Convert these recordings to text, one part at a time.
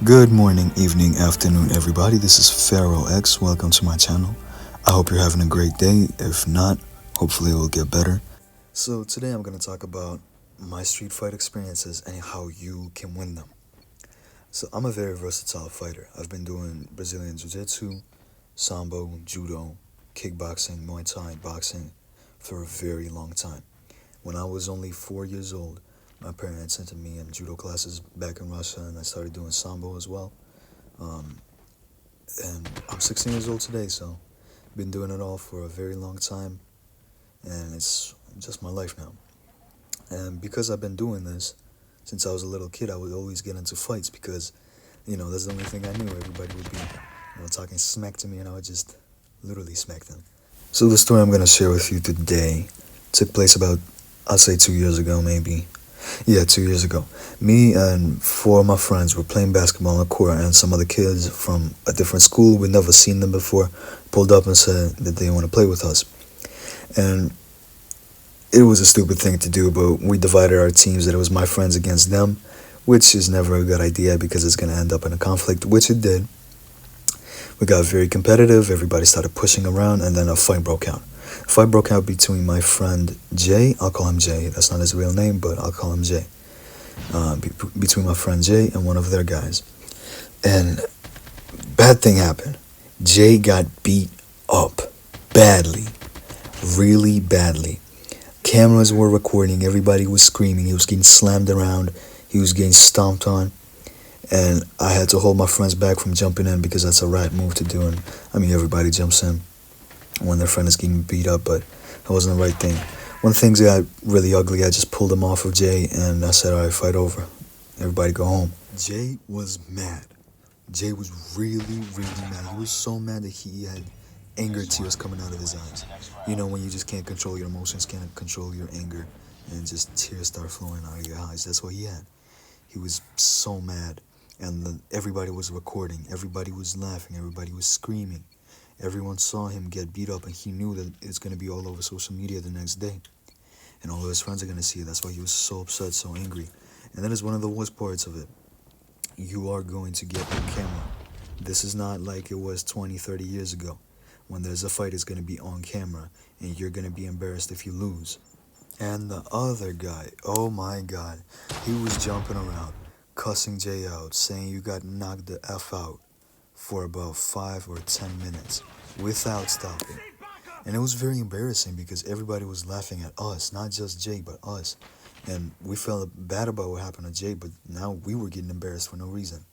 Good morning, evening, afternoon, everybody. This is Pharaoh X. Welcome to my channel. I hope you're having a great day. If not, hopefully it will get better. So, today I'm going to talk about my street fight experiences and how you can win them. So, I'm a very versatile fighter. I've been doing Brazilian Jiu Jitsu, Sambo, Judo, kickboxing, Muay Thai, boxing for a very long time. When I was only 4 years old, my parents sent me in judo classes back in Russia, and I started doing Sambo as well. Um, and I'm 16 years old today, so been doing it all for a very long time, and it's just my life now. And because I've been doing this since I was a little kid, I would always get into fights because, that's the only thing I knew. Everybody would be, talking smack to me, and I would just literally smack them. So the story I'm gonna share with you today took place about, I'd say 2 years ago, maybe. Yeah, 2 years ago. Me and four of my friends were playing basketball on the court, and some other kids from a different school, we'd never seen them before, pulled up and said that they want to play with us. And it was a stupid thing to do, but we divided our teams that it was my friends against them, which is never a good idea because it's going to end up in a conflict, which it did. We got very competitive, everybody started pushing around, and then a fight broke out. A fight broke out between my friend Jay, I'll call him Jay, that's not his real name, but I'll call him Jay. Between my friend Jay and one of their guys. And bad thing happened. Jay got beat up badly, really badly. Cameras were recording, everybody was screaming, he was getting slammed around, he was getting stomped on. And I had to hold my friends back from jumping in because that's a rat move to do. And I mean, everybody jumps in when their friend is getting beat up, but that wasn't the right thing. When things got really ugly, I just pulled him off of Jay and I said, all right, fight over. Everybody go home. Jay was mad. Jay was really, really mad. He was so mad that he had anger tears coming out of his eyes. You know, when you just can't control your emotions, can't control your anger, and just tears start flowing out of your eyes. That's what he had. He was so mad. And everybody was recording. Everybody was laughing. Everybody was screaming. Everyone saw him get beat up, and he knew that it's going to be all over social media the next day. And all of his friends are going to see it. That's why he was so upset, so angry. And that is one of the worst parts of it. You are going to get on camera. This is not like it was 20, 30 years ago. When there's a fight, it's going to be on camera, and you're going to be embarrassed if you lose. And the other guy, oh my God, he was jumping around, cussing Jay out, saying you got knocked the F out for about 5 or 10 minutes without stopping. And it was very embarrassing because everybody was laughing at us, not just Jay, but us. And we felt bad about what happened to Jay, but now we were getting embarrassed for no reason.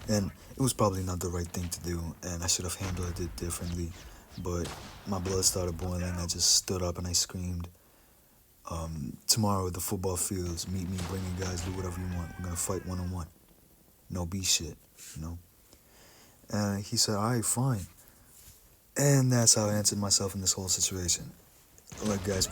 And it was probably not the right thing to do, and I should have handled it differently. But my blood started boiling. I just stood up and I screamed, tomorrow at the football fields, meet me, bring you guys, do whatever you want. We're going to fight one-on-one. No B shit, you know? And he said, all right, fine. And that's how I answered myself in this whole situation. Look, guys,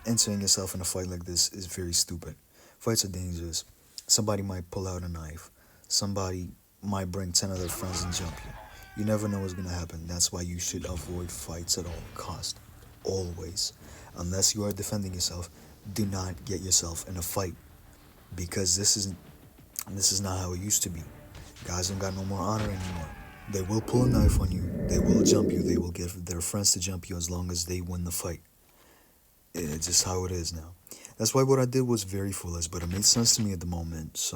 entering yourself in a fight like this is very stupid. Fights are dangerous. Somebody might pull out a knife. Somebody might bring 10 other friends and jump you. You never know what's going to happen. That's why you should avoid fights at all cost. Always. Unless you are defending yourself, do not get yourself in a fight. Because this is not how it used to be. Guys don't got no more honor anymore. They will pull a knife on you. They will jump you. They will get their friends to jump you as long as they win the fight. It's just how it is now. That's why what I did was very foolish, but it made sense to me at the moment.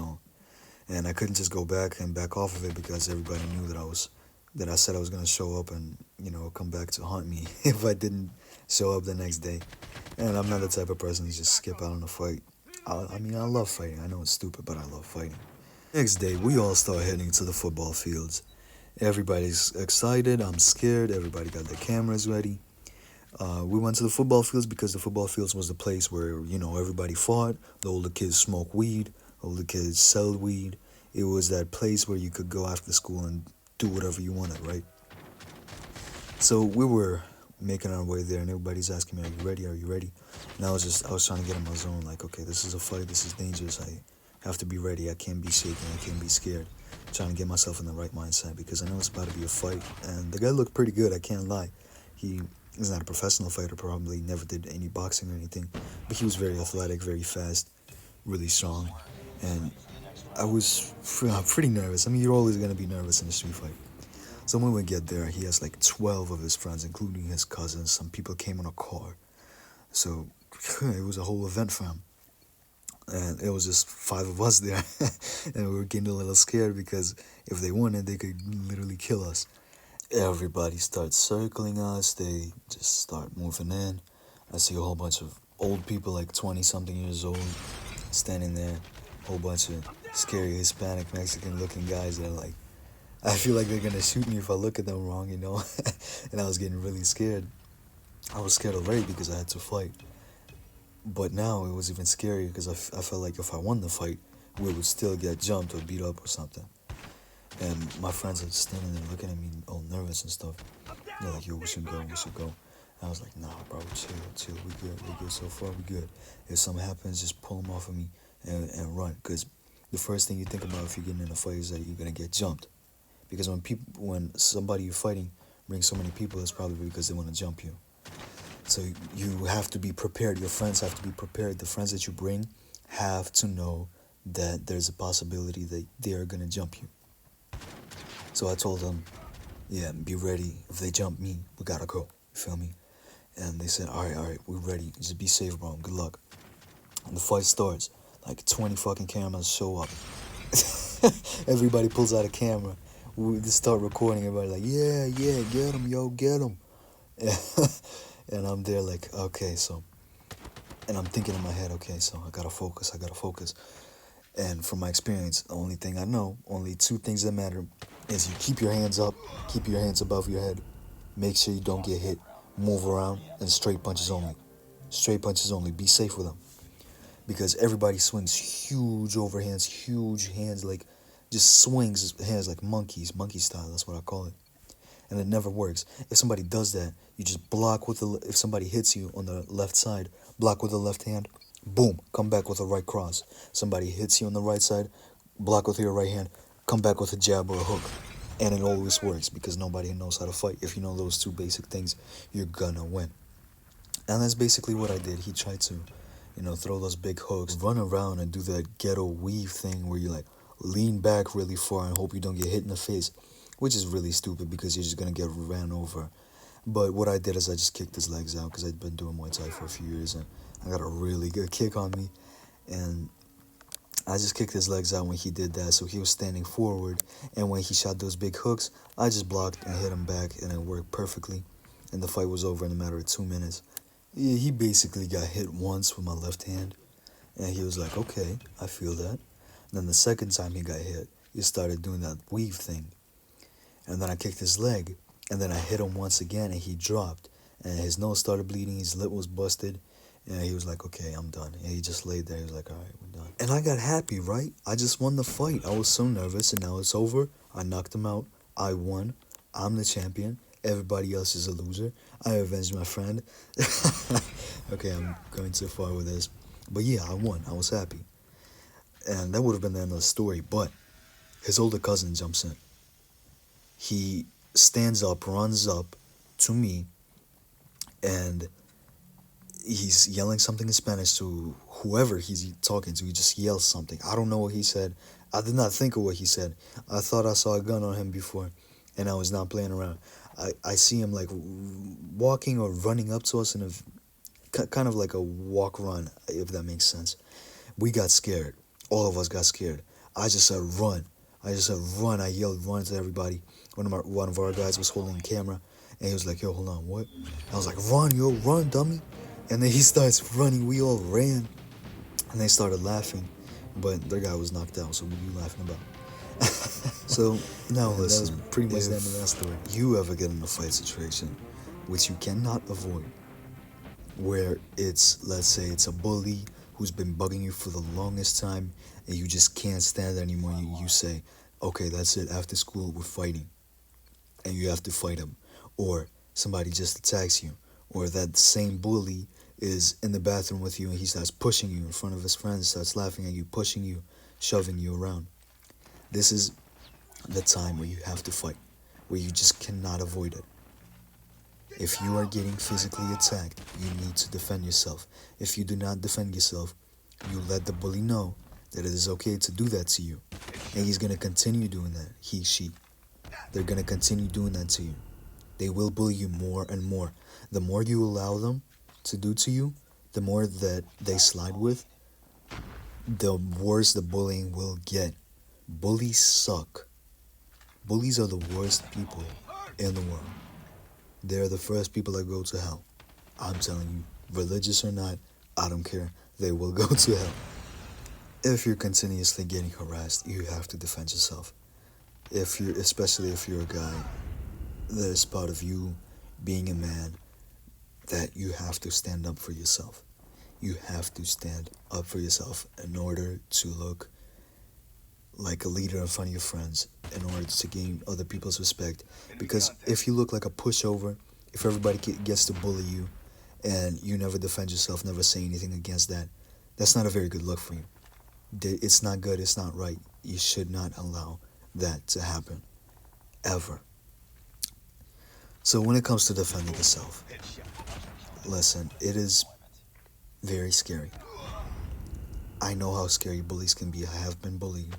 And I couldn't just go back and back off of it because everybody knew that I said I was gonna show up and come back to haunt me if I didn't show up the next day. And I'm not the type of person to just skip out on a fight. I mean, I love fighting. I know it's stupid, but I love fighting. Next day, we all start heading to the football fields. Everybody's excited. I'm scared. Everybody got their cameras ready. We went to the football fields because the football fields was the place where, everybody fought. The older kids smoke weed. Older kids sell weed. It was that place where you could go after school and do whatever you wanted, right? So we were making our way there, and everybody's asking me, "Are you ready? Are you ready?" And I was trying to get in my zone, like, okay, this is a fight. This is dangerous. I have to be ready. I can't be shaken. I can't be scared. Trying to get myself in the right mindset because I know it's about to be a fight. And the guy looked pretty good. I can't lie. He's not a professional fighter. Probably never did any boxing or anything, but he was very athletic, very fast, really strong, and I was pretty nervous. I mean, you're always gonna be nervous in a street fight. So when we get there, he has like 12 of his friends, including his cousins. Some people came in a car. So it was a whole event for him. And it was just 5 of us there. And we were getting a little scared because if they won it, they could literally kill us. Everybody starts circling us. They just start moving in. I see a whole bunch of old people, like 20 something years old, standing there. A whole bunch of scary Hispanic, Mexican looking guys that are like, I feel like they're gonna shoot me if I look at them wrong, you know? And I was getting really scared. I was scared already because I had to fight. But now it was even scarier because I felt like if I won the fight, we would still get jumped or beat up or something. And my friends are standing there looking at me all nervous and stuff. They're like, yo, we should go, we should go. And I was like, nah, bro, chill, we good so far, we good. If something happens, just pull them off of me and run. Because the first thing you think about if you're getting in a fight is that you're going to get jumped. Because when somebody you're fighting brings so many people, it's probably because they want to jump you. So you have to be prepared. Your friends have to be prepared. The friends that you bring have to know that there's a possibility that they are going to jump you. So I told them, yeah, be ready. If they jump me, we gotta go. You feel me? And they said, all right, we're ready. Just be safe, bro. Good luck. And the fight starts. Like 20 fucking cameras show up. Everybody pulls out a camera. We just start recording. Everybody like, yeah, get him, yo, get him. And I'm there like, okay, so. And I'm thinking in my head, okay, so I gotta focus. And from my experience, the only thing I know, only 2 things that matter is you keep your hands up, keep your hands above your head, make sure you don't get hit, move around, and straight punches only. Straight punches only. Be safe with them. Because everybody swings huge overhands, huge hands, like just swings hands like monkeys, monkey style, that's what I call it. And it never works. If somebody does that, you just block with if somebody hits you on the left side, block with the left hand, boom, come back with a right cross. Somebody hits you on the right side, block with your right hand, come back with a jab or a hook. And it always works because nobody knows how to fight. If you know those 2 basic things, you're gonna win. And that's basically what I did. He tried to, throw those big hooks, run around and do that ghetto weave thing where you like lean back really far and hope you don't get hit in the face, which is really stupid because you're just gonna get ran over. But what I did is I just kicked his legs out because I'd been doing Muay Thai for a few years and I got a really good kick on me. And I just kicked his legs out when he did that, so he was standing forward. And when he shot those big hooks, I just blocked and hit him back, and it worked perfectly. And the fight was over in a matter of 2 minutes. Yeah, he basically got hit once with my left hand, and he was like, okay, I feel that. And then the second time he got hit, he started doing that weave thing. And then I kicked his leg, and then I hit him once again, and he dropped. And his nose started bleeding, his lip was busted. And he was like, okay, I'm done. And he just laid there. He was like, all right, we're done. And I got happy, right? I just won the fight. I was so nervous, and now it's over. I knocked him out. I won. I'm the champion. Everybody else is a loser. I avenged my friend. Okay, I'm going too far with this. But yeah, I won. I was happy. And that would have been the end of the story. But his older cousin jumps in. He stands up, runs up to me, and he's yelling something in Spanish to whoever he's talking to. He just yells something. I don't know what he said. I did not think of what he said. I thought I saw a gun on him before, and I was not playing around. I see him like walking or running up to us in a kind of like a walk-run, if that makes sense. We got scared. All of us got scared. I just said, run. I yelled, run to everybody. One of our guys was holding the camera, and he was like, yo, hold on, what? I was like, run, yo, run, dummy. And then he starts running. We all ran. And they started laughing. But their guy was knocked out, so what are you laughing about? So, now listen. That was pretty much the end of that story. You ever get in a fight situation, which you cannot avoid, where it's, let's say it's a bully who's been bugging you for the longest time, and you just can't stand it anymore, you say, okay, that's it, after school, we're fighting. And you have to fight him. Or somebody just attacks you. Or that same bully is in the bathroom with you and he starts pushing you in front of his friends, starts laughing at you, pushing you, shoving you around. This is the time where you have to fight, where you just cannot avoid it. If you are getting physically attacked, you need to defend yourself. If you do not defend yourself, you let the bully know that it is okay to do that to you. And he's going to continue doing that. He, she. They're going to continue doing that to you. They will bully you more and more. The more you allow them to do to you, the more that they slide with, the worse the bullying will get. Bullies suck. Bullies are the worst people in the world. They're the first people that go to hell. I'm telling you, religious or not, I don't care. They will go to hell. If you're continuously getting harassed, you have to defend yourself. Especially if you're a guy, there's part of you being a man that you have to stand up for yourself. You have to stand up for yourself in order to look like a leader in front of your friends, in order to gain other people's respect. Because if you look like a pushover, if everybody gets to bully you and you never defend yourself, never say anything against that, that's not a very good look for you. It's not good, it's not right. You should not allow that to happen, ever. So when it comes to defending yourself, listen, it is very scary. I know how scary bullies can be. I have been bullied.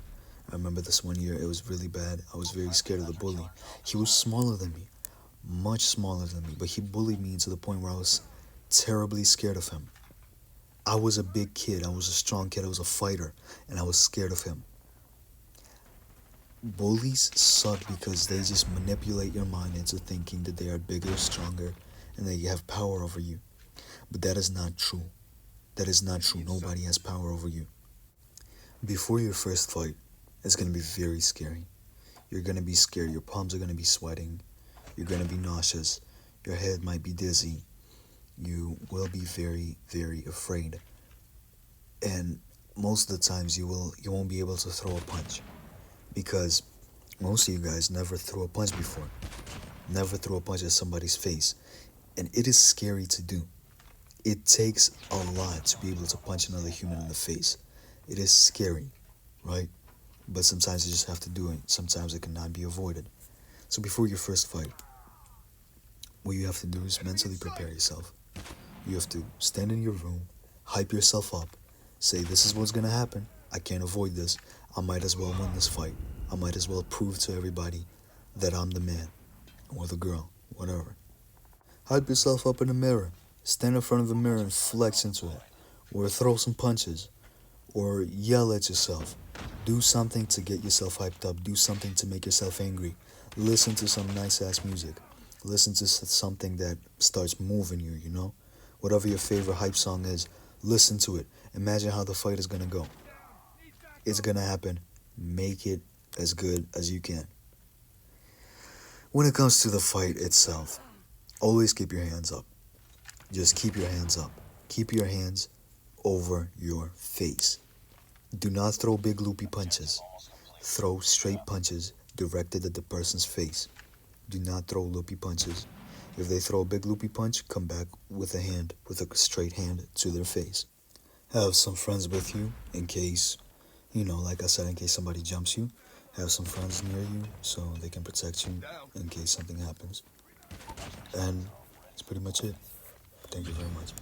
I remember this one year, it was really bad. I was very scared of the bully. He was smaller than me, much smaller than me, but he bullied me to the point where I was terribly scared of him. I was a big kid, I was a strong kid, I was a fighter, and I was scared of him. Bullies suck because they just manipulate your mind into thinking that they are bigger, stronger, and they have power over you. But that is not true. That is not true. Nobody has power over you. Before your first fight, it's going to be very scary. You're going to be scared. Your palms are going to be sweating. You're going to be nauseous. Your head might be dizzy. You will be very, very afraid. And most of the times you won't be able to throw a punch, because most of you guys never threw a punch before. Never threw a punch at somebody's face. And it is scary to do. It takes a lot to be able to punch another human in the face. It is scary, right? But sometimes you just have to do it. Sometimes it cannot be avoided. So before your first fight, what you have to do is mentally prepare yourself. You have to stand in your room, hype yourself up, say, this is what's going to happen. I can't avoid this. I might as well win this fight. I might as well prove to everybody that I'm the man, or the girl, whatever. Hype yourself up in the mirror. Stand in front of the mirror and flex into it. Or throw some punches. Or yell at yourself. Do something to get yourself hyped up. Do something to make yourself angry. Listen to some nice-ass music. Listen to something that starts moving you, you know? Whatever your favorite hype song is, listen to it. Imagine how the fight is going to go. It's going to happen. Make it as good as you can. When it comes to the fight itself, always keep your hands up. Just keep your hands up. Keep your hands over your face. Do not throw big loopy punches. Throw straight punches directed at the person's face. Do not throw loopy punches. If they throw a big loopy punch, come back with a straight hand to their face. Have some friends with you in case, like I said, in case somebody jumps you. Have some friends near you so they can protect you in case something happens. And that's pretty much it. Thank you very much.